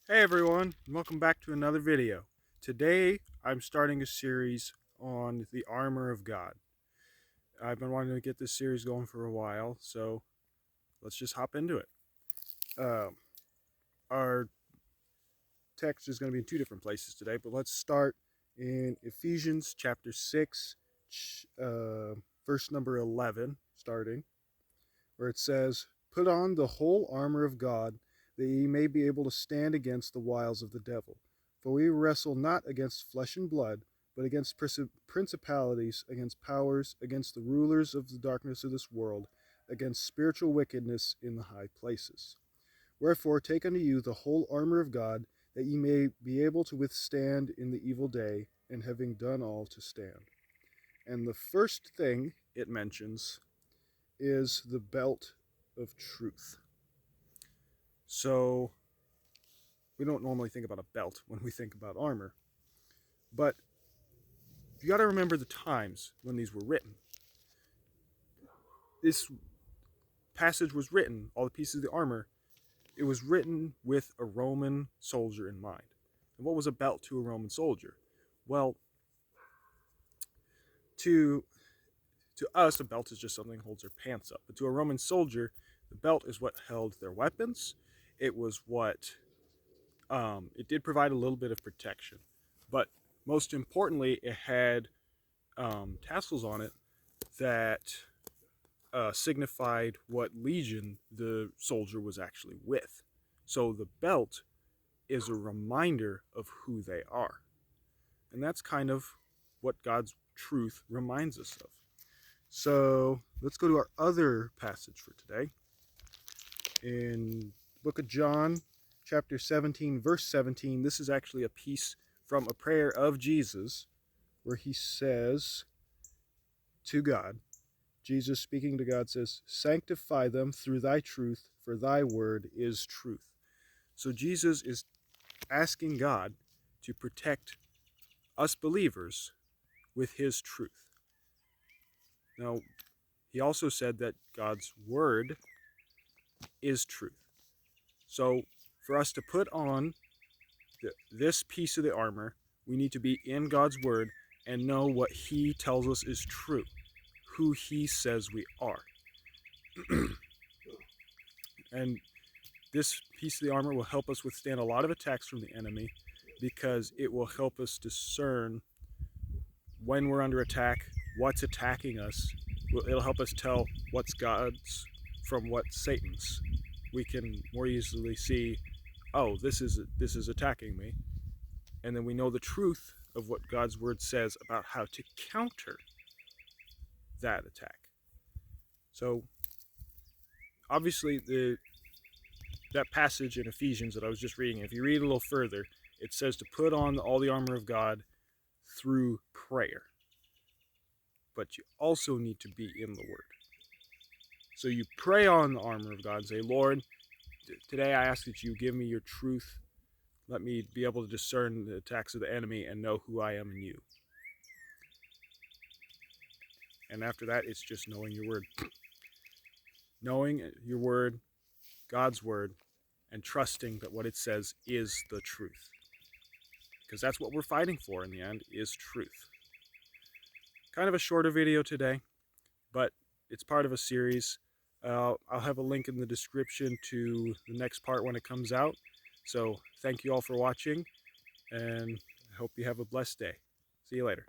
Hey everyone, and welcome back to another video. Today I'm starting a series on the armor of God. I've been wanting to get this series going for a while, so let's just hop into it. Our text is going to be in two different places today, but let's start in Ephesians chapter 6, verse number 11, starting, where it says, "Put on the whole armor of God, that ye may be able to stand against the wiles of the devil. For we wrestle not against flesh and blood, but against principalities, against powers, against the rulers of the darkness of this world, against spiritual wickedness in the high places. Wherefore take unto you the whole armor of God, that ye may be able to withstand in the evil day, and having done all to stand." And the first thing it mentions is the belt of truth. So we don't normally think about a belt when we think about armor, but you got to remember the times when these were written. This passage was written, all the pieces of the armor, it was written with a Roman soldier in mind. And what was a belt to a Roman soldier? Well, to us, a belt is just something that holds their pants up. But to a Roman soldier, the belt is what held their weapons. It was what it did provide a little bit of protection, but most importantly, it had tassels on it that signified what legion the soldier was actually with. So the belt is a reminder of who they are. And that's kind of what God's truth reminds us of. So let's go to our other passage for today. In the book of John, chapter 17, verse 17, this is actually a piece from a prayer of Jesus where he says to God, Jesus speaking to God says, "Sanctify them through thy truth, for thy word is truth." So Jesus is asking God to protect us believers with his truth. Now, he also said that God's word is truth. So for us to put on this piece of the armor, we need to be in God's word and know what he tells us is true, who he says we are. And this piece of the armor will help us withstand a lot of attacks from the enemy, because it will help us discern when we're under attack, what's attacking us. It'll help us tell what's God's from what's Satan's. We can more easily see, oh, this is attacking me, and then we know the truth of what God's word says about how to counter that attack. So obviously that passage in Ephesians that I was just reading, if you read a little further, it says to put on all the armor of God through prayer. But you also need to be in the word. So you pray on the armor of God and say, "Lord, today I ask that you give me your truth. Let me be able to discern the attacks of the enemy and know who I am in you." And after that, it's just knowing your word. Knowing your word, God's word, and trusting that what it says is the truth. Because that's what we're fighting for in the end, is truth. Kind of a shorter video today, but it's part of a series. I'll have a link in the description to the next part when it comes out. So thank you all for watching, and I hope you have a blessed day. See you later.